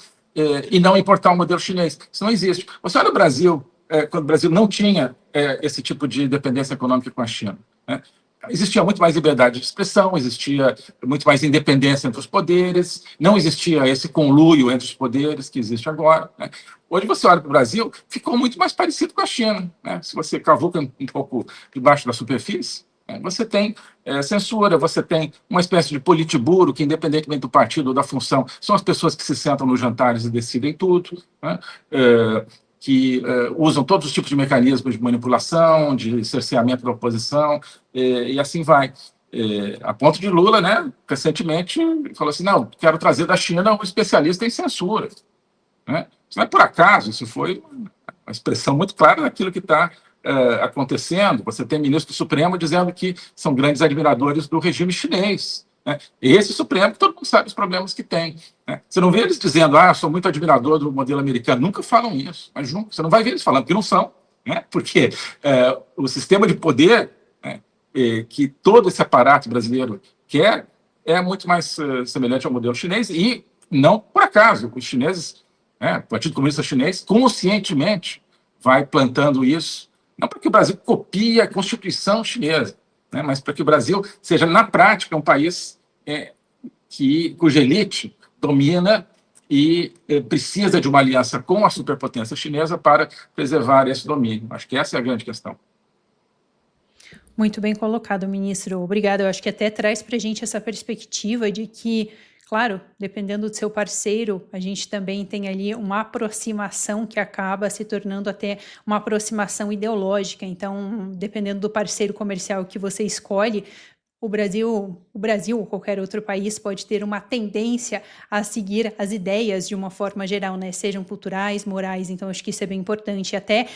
S2: e não importar o modelo chinês. Isso não existe. Você olha o Brasil, quando o Brasil não tinha esse tipo de dependência econômica com a China, né? Existia muito mais liberdade de expressão, existia muito mais independência entre os poderes, não existia esse conluio entre os poderes que existe agora, né? Hoje você olha para o Brasil, ficou muito mais parecido com a China, né? Se você cavuca um pouco debaixo da superfície, né, você tem censura, você tem uma espécie de politburo que, independentemente do partido ou da função, são as pessoas que se sentam nos jantares e decidem tudo, né? Que usam todos os tipos de mecanismos de manipulação, de cerceamento da oposição, e assim vai. A ponto de Lula, né, recentemente, falou assim, não, quero trazer da China um especialista em censura, né? Isso não é por acaso, isso foi uma expressão muito clara daquilo que está acontecendo. Você tem ministro do Supremo dizendo que são grandes admiradores do regime chinês, né? Esse Supremo, todo mundo sabe os problemas que tem, né? Você não vê eles dizendo, sou muito admirador do modelo americano. Nunca falam isso, mas nunca. Você não vai ver eles falando, porque não são, né? Porque o sistema de poder, né, que todo esse aparato brasileiro quer é muito mais semelhante ao modelo chinês, e não por acaso. Os chineses, o Partido Comunista Chinês, conscientemente vai plantando isso, não para que o Brasil copie a Constituição chinesa, né, mas para que o Brasil seja, na prática, um país cuja elite domina e precisa de uma aliança com a superpotência chinesa para preservar esse domínio. Acho que essa é a grande questão.
S1: Muito bem colocado, ministro. Obrigada. Eu acho que até traz para a gente essa perspectiva de que, claro, dependendo do seu parceiro, a gente também tem ali uma aproximação que acaba se tornando até uma aproximação ideológica. Então, dependendo do parceiro comercial que você escolhe, o Brasil ou qualquer outro país pode ter uma tendência a seguir as ideias de uma forma geral, né? Sejam culturais, morais. Então, acho que isso é bem importante. Até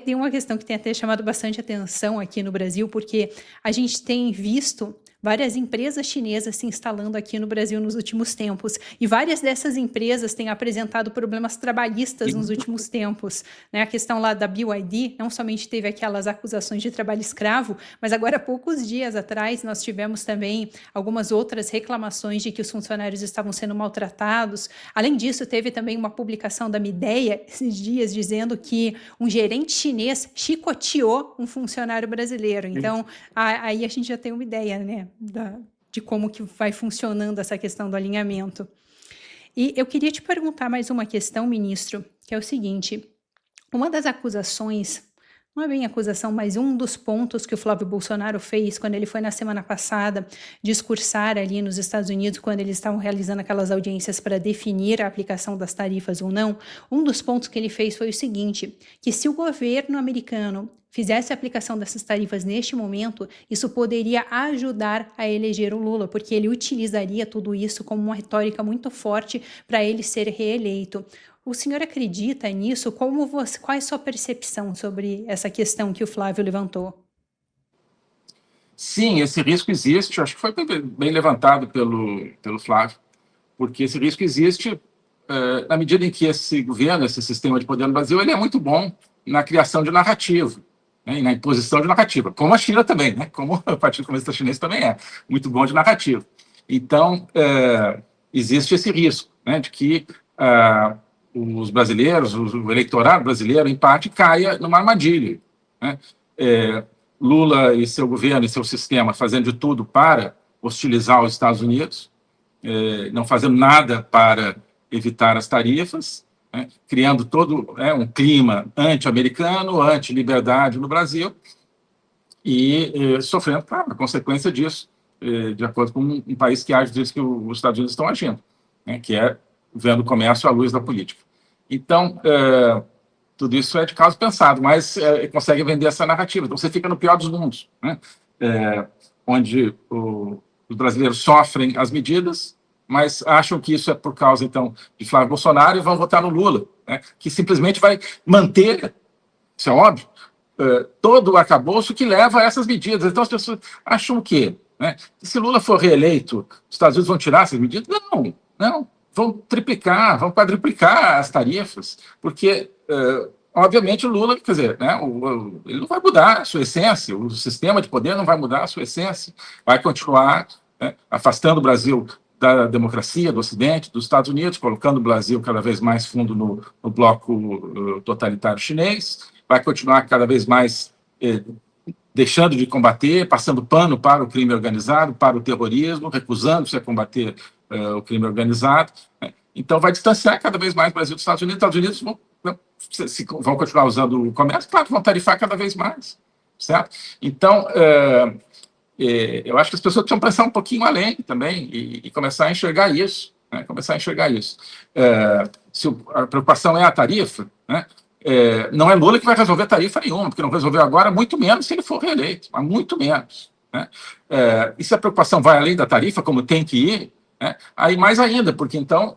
S1: tem uma questão que tem até chamado bastante atenção aqui no Brasil, porque a gente tem visto várias empresas chinesas se instalando aqui no Brasil nos últimos tempos, e várias dessas empresas têm apresentado problemas trabalhistas nos últimos tempos, né? A questão lá da BYD não somente teve aquelas acusações de trabalho escravo, mas agora há poucos dias atrás nós tivemos também algumas outras reclamações de que os funcionários estavam sendo maltratados. Além disso, teve também uma publicação da Midea esses dias dizendo que um gerente chinês chicoteou um funcionário brasileiro. Então, aí a gente já tem uma ideia, né, de como que vai funcionando essa questão do alinhamento. E eu queria te perguntar mais uma questão, ministro, que é o seguinte: uma das acusações, não é bem acusação, mas um dos pontos que o Flávio Bolsonaro fez quando ele foi na semana passada discursar ali nos Estados Unidos, quando eles estavam realizando aquelas audiências para definir a aplicação das tarifas ou não, um dos pontos que ele fez foi o seguinte, que se o governo americano fizesse a aplicação dessas tarifas neste momento, isso poderia ajudar a eleger o Lula, porque ele utilizaria tudo isso como uma retórica muito forte para ele ser reeleito. O senhor acredita nisso? Qual é a sua percepção sobre essa questão que o Flávio levantou?
S2: Sim, esse risco existe. Acho que foi bem levantado pelo Flávio, porque esse risco existe na medida em que esse governo, esse sistema de poder no Brasil, ele é muito bom na criação de narrativa, né, e na imposição de narrativa, como a China também, né, como o Partido Comunista Chinês também é muito bom de narrativa. Então, existe esse risco, né, de que os brasileiros, o eleitorado brasileiro, em parte, caia numa armadilha, né? Lula e seu governo e seu sistema fazendo de tudo para hostilizar os Estados Unidos, não fazendo nada para evitar as tarifas, né? Criando todo um clima anti-americano, anti-liberdade no Brasil, e sofrendo a consequência disso, de acordo com um país que age disso que os Estados Unidos estão agindo, né? Que é vendo o comércio à luz da política. Então, tudo isso é de caso pensado, mas consegue vender essa narrativa. Então, você fica no pior dos mundos, né? Onde os brasileiros sofrem as medidas, mas acham que isso é por causa, então, de Flávio Bolsonaro e vão votar no Lula, né? Que simplesmente vai manter, isso é óbvio, todo o arcabouço que leva a essas medidas. Então, as pessoas acham o quê? né? Se Lula for reeleito, os Estados Unidos vão tirar essas medidas? Não, não. Vão triplicar, vão quadruplicar as tarifas, porque, obviamente, o Lula, quer dizer, né, ele não vai mudar a sua essência, o sistema de poder não vai mudar a sua essência, vai continuar, né, afastando o Brasil da democracia, do Ocidente, dos Estados Unidos, colocando o Brasil cada vez mais fundo no bloco totalitário chinês, vai continuar cada vez mais deixando de combater, passando pano para o crime organizado, para o terrorismo, recusando-se a combater o crime organizado. Né? Então, vai distanciar cada vez mais o Brasil dos Estados Unidos. Os Estados Unidos vão continuar usando o comércio, claro, vão tarifar cada vez mais, certo? Então, eu acho que as pessoas precisam pensar um pouquinho além também e começar a enxergar isso. Né? Começar a enxergar isso. Se a preocupação é a tarifa, né? Não é Lula que vai resolver tarifa nenhuma, porque não resolveu agora, muito menos se ele for reeleito, mas muito menos. Né? E se a preocupação vai além da tarifa, como tem que ir, né? Aí mais ainda, porque então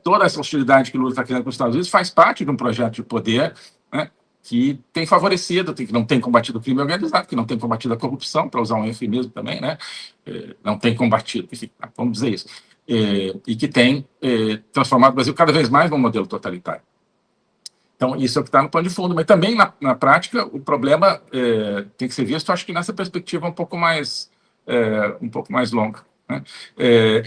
S2: toda essa hostilidade que o Lula está criando com os Estados Unidos faz parte de um projeto de poder, né, que tem favorecido, que não tem combatido o crime organizado, que não tem combatido a corrupção, para usar um eufemismo também, né? Não tem combatido, enfim, vamos dizer isso, e que tem transformado o Brasil cada vez mais num modelo totalitário. Então, isso é o que está no pano de fundo, mas também, na prática, o problema tem que ser visto, acho que nessa perspectiva um pouco mais longa. Né?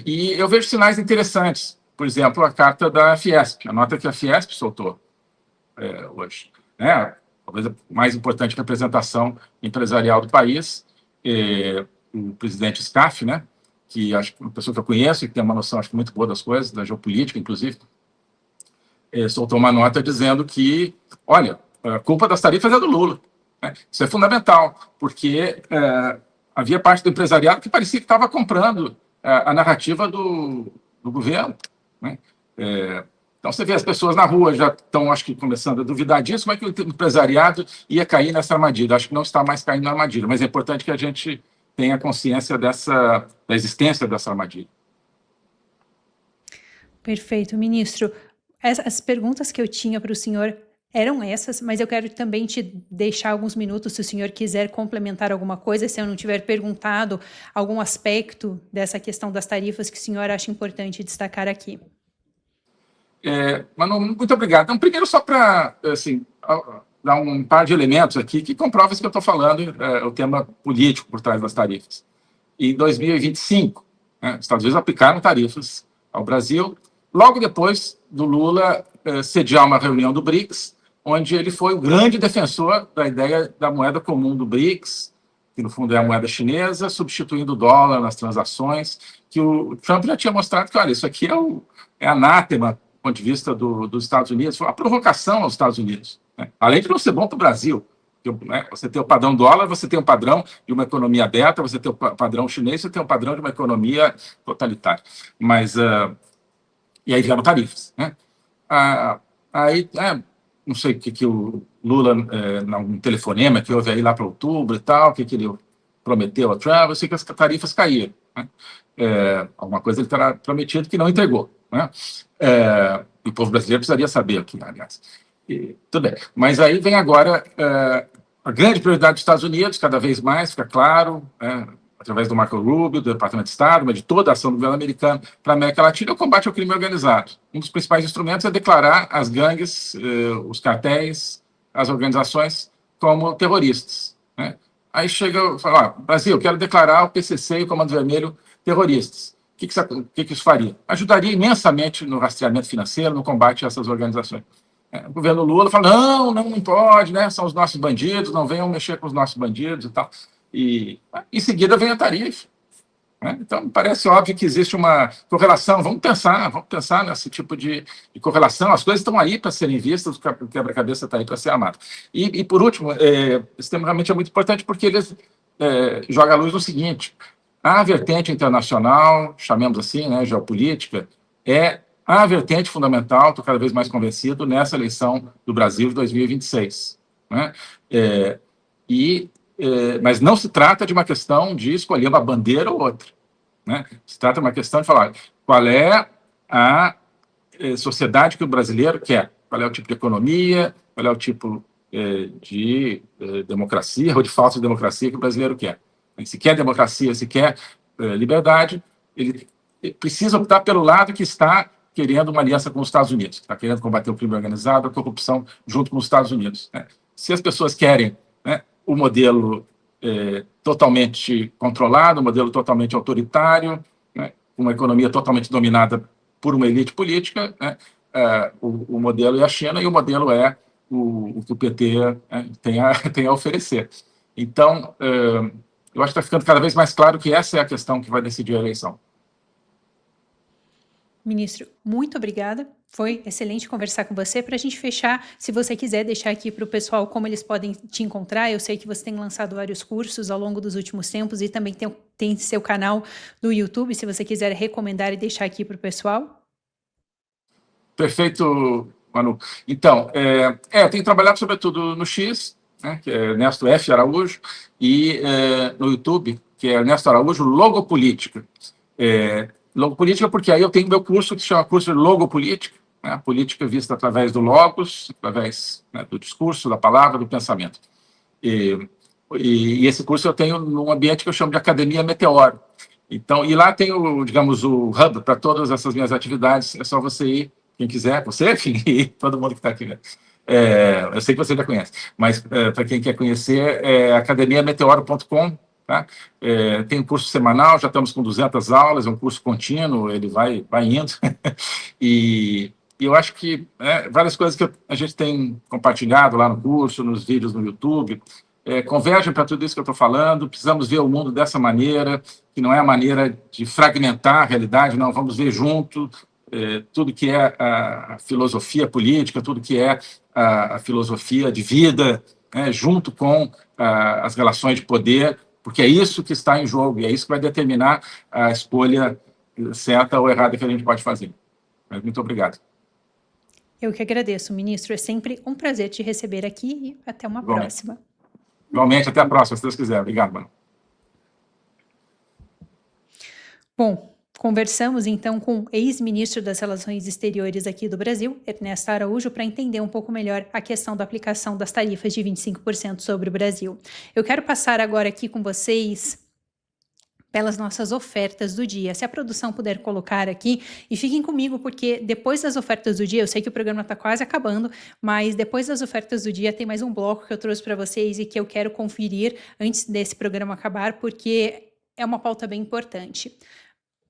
S2: E eu vejo sinais interessantes, por exemplo, a carta da Fiesp, a nota que a Fiesp soltou hoje. Né? Talvez a mais importante representação empresarial do país, o presidente Scaff, né? Que acho que é uma pessoa que eu conheço e que tem uma noção, acho que muito boa das coisas, da geopolítica, inclusive, soltou uma nota dizendo que, olha, a culpa das tarifas é do Lula. Né? Isso é fundamental, porque havia parte do empresariado que parecia que estava comprando a narrativa do governo. Né? Então, você vê as pessoas na rua já estão, acho que, começando a duvidar disso, mas que o empresariado ia cair nessa armadilha. Acho que não está mais caindo na armadilha, mas é importante que a gente tenha consciência da existência dessa armadilha.
S1: Perfeito, ministro. As perguntas que eu tinha para o senhor eram essas, mas eu quero também te deixar alguns minutos, se o senhor quiser complementar alguma coisa, se eu não tiver perguntado algum aspecto dessa questão das tarifas que o senhor acha importante destacar aqui.
S2: Manu, muito obrigado. Então, primeiro, só para assim, dar um par de elementos aqui que comprovam isso que eu estou falando, o tema político por trás das tarifas. Em 2025, os Estados Unidos aplicaram tarifas ao Brasil, logo depois do Lula sediar uma reunião do BRICS, onde ele foi o grande defensor da ideia da moeda comum do BRICS, que no fundo é a moeda chinesa, substituindo o dólar nas transações, que o Trump já tinha mostrado que, olha, isso aqui é anátema do ponto de vista dos Estados Unidos, foi uma provocação aos Estados Unidos, né? Além de não ser bom para o Brasil. Né? Você tem o padrão dólar, você tem o padrão de uma economia aberta, você tem o padrão chinês, você tem o padrão de uma economia totalitária. Mas... E aí vieram tarifas. Né? Aí, não sei o que o Lula, num telefonema que houve aí lá para outubro e tal, o que ele prometeu ao Trump, eu sei que as tarifas caíram. Né? Alguma coisa ele terá prometido que não entregou. Né? E o povo brasileiro precisaria saber aqui, aliás. Tudo bem. Mas aí vem agora a grande prioridade dos Estados Unidos, cada vez mais, fica claro, através do Marco Rubio, do Departamento de Estado, mas de toda a ação do governo americano para a América Latina, é o combate ao crime organizado. Um dos principais instrumentos é declarar as gangues, os cartéis, as organizações como terroristas. Né? Aí chega e fala, Brasil, quero declarar o PCC e o Comando Vermelho terroristas. O que isso faria? Ajudaria imensamente no rastreamento financeiro, no combate a essas organizações. O governo Lula fala, não pode, né? São os nossos bandidos, não venham mexer com os nossos bandidos e tal. E em seguida vem a tarifa. Né? Então, parece óbvio que existe uma correlação. Vamos pensar nesse tipo de correlação. As coisas estão aí para serem vistas, o quebra-cabeça está aí para ser amado. E por último, esse tema realmente é muito importante porque ele joga a luz no seguinte: a vertente internacional, chamemos assim, né, geopolítica, é a vertente fundamental, estou cada vez mais convencido, nessa eleição do Brasil de 2026. Né? Mas não se trata de uma questão de escolher uma bandeira ou outra. Né? Se trata de uma questão de falar qual é a sociedade que o brasileiro quer, qual é o tipo de economia, qual é o tipo de democracia ou de falsa democracia que o brasileiro quer. Se quer democracia, se quer liberdade, ele precisa optar pelo lado que está querendo uma aliança com os Estados Unidos, que está querendo combater o crime organizado, a corrupção, junto com os Estados Unidos. Né? Se as pessoas querem, né, o modelo totalmente controlado, um modelo totalmente autoritário, né, uma economia totalmente dominada por uma elite política, né, o modelo é a China e o modelo é o que o PT tem a oferecer. Então, eu acho que está ficando cada vez mais claro que essa é a questão que vai decidir a eleição.
S1: Ministro, muito obrigada. Foi excelente conversar com você. Para a gente fechar, se você quiser deixar aqui para o pessoal como eles podem te encontrar, eu sei que você tem lançado vários cursos ao longo dos últimos tempos e também tem seu canal do YouTube, se você quiser recomendar e deixar aqui para o pessoal.
S2: Perfeito, Manu. Então, eu tenho trabalhado sobretudo no X, né, que é Ernesto F. Araújo, e no YouTube, que é Ernesto Araújo Logopolítica. Logopolítica porque aí eu tenho meu curso que se chama curso de Logopolítica, né, política vista através do logos, através, né, do discurso, da palavra, do pensamento. E esse curso eu tenho num ambiente que eu chamo de Academia Meteoro. Então, e lá tem digamos, o hub para todas essas minhas atividades, é só você ir, quem quiser, você, enfim, e todo mundo que está aqui, né? Eu sei que você já conhece, mas para quem quer conhecer, é academiameteoro.com. Tá? Tem um curso semanal, já estamos com 200 aulas, é um curso contínuo, ele vai indo. E eu acho que várias coisas que a gente tem compartilhado lá no curso, nos vídeos no YouTube, convergem para tudo isso que eu estou falando. Precisamos ver o mundo dessa maneira, que não é a maneira de fragmentar a realidade, não, vamos ver junto tudo que é a filosofia política, tudo que é a filosofia de vida, junto com as relações de poder, porque é isso que está em jogo, e é isso que vai determinar a escolha certa ou errada que a gente pode fazer. Mas muito obrigado.
S1: Eu que agradeço, ministro. É sempre um prazer te receber aqui e até uma próxima.
S2: Igualmente, até a próxima, se Deus quiser. Obrigado, mano.
S1: Bom, conversamos então com o ex-ministro das Relações Exteriores aqui do Brasil, Ernesto Araújo, para entender um pouco melhor a questão da aplicação das tarifas de 25% sobre o Brasil. Eu quero passar agora aqui com vocês pelas nossas ofertas do dia. Se a produção puder colocar aqui, e fiquem comigo, porque depois das ofertas do dia, eu sei que o programa está quase acabando, mas depois das ofertas do dia tem mais um bloco que eu trouxe para vocês e que eu quero conferir antes desse programa acabar, porque é uma pauta bem importante.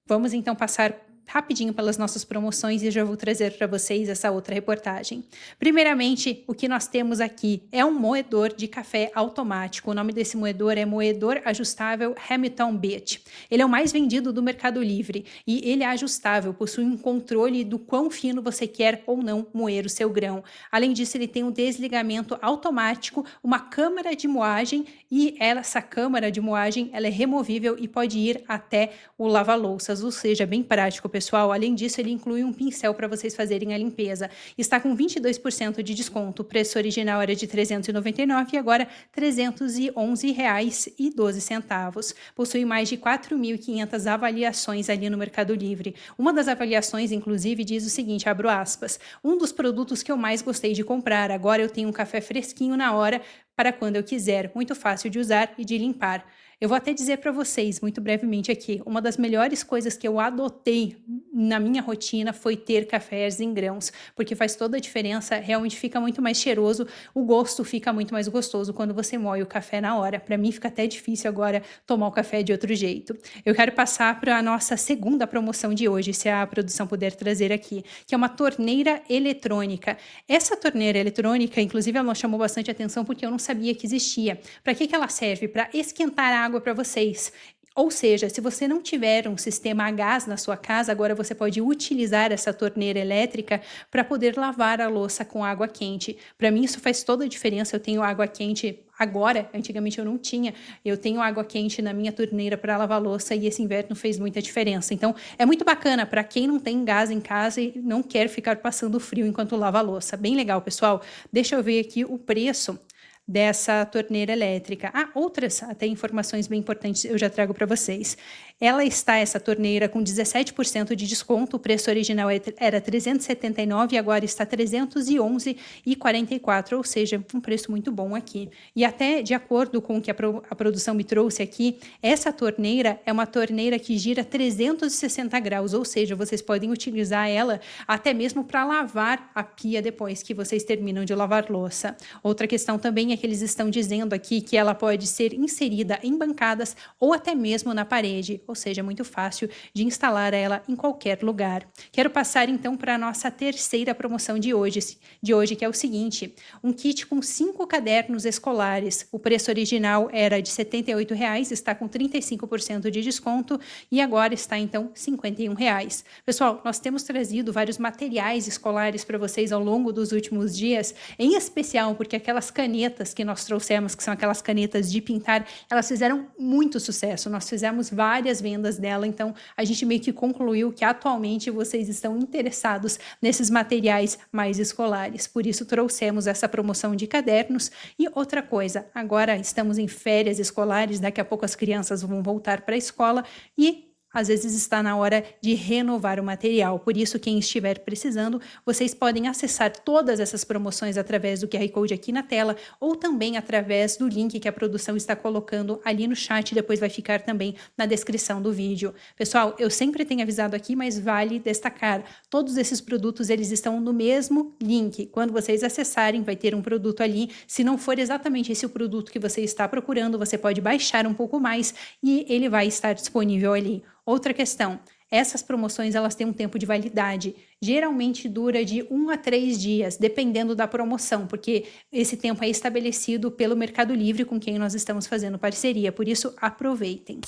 S1: Vamos então passar rapidinho pelas nossas promoções e já vou trazer para vocês essa outra reportagem. Primeiramente, o que nós temos aqui é um moedor de café automático. O nome desse moedor é Moedor Ajustável Hamilton Beach. Ele é o mais vendido do Mercado Livre e ele é ajustável, possui um controle do quão fino você quer ou não moer o seu grão. Além disso, ele tem um desligamento automático, uma câmara de moagem e essa câmara de moagem ela é removível e pode ir até o lava-louças, ou seja, bem prático, pessoal. Além disso, ele inclui um pincel para vocês fazerem a limpeza. Está com 22% de desconto. O preço original era de R$ 399 e agora R$ 311,12. Possui mais de 4.500 avaliações ali no Mercado Livre. Uma das avaliações, inclusive, diz o seguinte, abro aspas, um dos produtos que eu mais gostei de comprar. Agora eu tenho um café fresquinho na hora para quando eu quiser. Muito fácil de usar e de limpar. Eu vou até dizer para vocês, muito brevemente aqui, uma das melhores coisas que eu adotei na minha rotina foi ter cafés em grãos, porque faz toda a diferença, realmente fica muito mais cheiroso, o gosto fica muito mais gostoso quando você moe o café na hora. Para mim fica até difícil agora tomar o café de outro jeito. Eu quero passar para a nossa segunda promoção de hoje, se a produção puder trazer aqui, que é uma torneira eletrônica. Essa torneira eletrônica, inclusive, ela chamou bastante atenção porque eu não sabia que existia. Para que ela serve? Para esquentar a água para vocês. Ou seja, se você não tiver um sistema a gás na sua casa, agora você pode utilizar essa torneira elétrica para poder lavar a louça com água quente. Para mim isso faz toda a diferença. Eu tenho água quente agora, antigamente eu não tinha. Eu tenho água quente na minha torneira para lavar a louça e esse inverno fez muita diferença. Então é muito bacana para quem não tem gás em casa e não quer ficar passando frio enquanto lava a louça. Bem legal, pessoal. Deixa eu ver aqui o preço dessa torneira elétrica. Outras até informações bem importantes eu já trago para vocês. Ela está, essa torneira, com 17% de desconto. O preço original era R$ 379 e agora está R$ 311,44, ou seja, um preço muito bom aqui. E até de acordo com o que a produção me trouxe aqui, essa torneira é uma torneira que gira 360 graus, ou seja, vocês podem utilizar ela até mesmo para lavar a pia depois que vocês terminam de lavar louça. Outra questão também é que eles estão dizendo aqui que ela pode ser inserida em bancadas ou até mesmo na parede, ou seja, muito fácil de instalar ela em qualquer lugar. Quero passar então para a nossa terceira promoção de hoje, que é o seguinte: um kit com 5 cadernos escolares. O preço original era de R$ 78,00, está com 35% de desconto e agora está então R$ 51,00. Pessoal, nós temos trazido vários materiais escolares para vocês ao longo dos últimos dias, em especial porque aquelas canetas que nós trouxemos, que são aquelas canetas de pintar, elas fizeram muito sucesso. Nós fizemos várias vendas dela, então a gente meio que concluiu que atualmente vocês estão interessados nesses materiais mais escolares. Por isso trouxemos essa promoção de cadernos. E outra coisa, agora estamos em férias escolares, daqui a pouco as crianças vão voltar para a escola e às vezes está na hora de renovar o material. Por isso, quem estiver precisando, vocês podem acessar todas essas promoções através do QR Code aqui na tela ou também através do link que a produção está colocando ali no chat, depois vai ficar também na descrição do vídeo. Pessoal, eu sempre tenho avisado aqui, mas vale destacar, todos esses produtos eles estão no mesmo link. Quando vocês acessarem, vai ter um produto ali. Se não for exatamente esse o produto que você está procurando, você pode baixar um pouco mais e ele vai estar disponível ali. Outra questão, essas promoções elas têm um tempo de validade, geralmente dura de 1 a 3 dias, dependendo da promoção, porque esse tempo é estabelecido pelo Mercado Livre com quem nós estamos fazendo parceria, por isso aproveitem.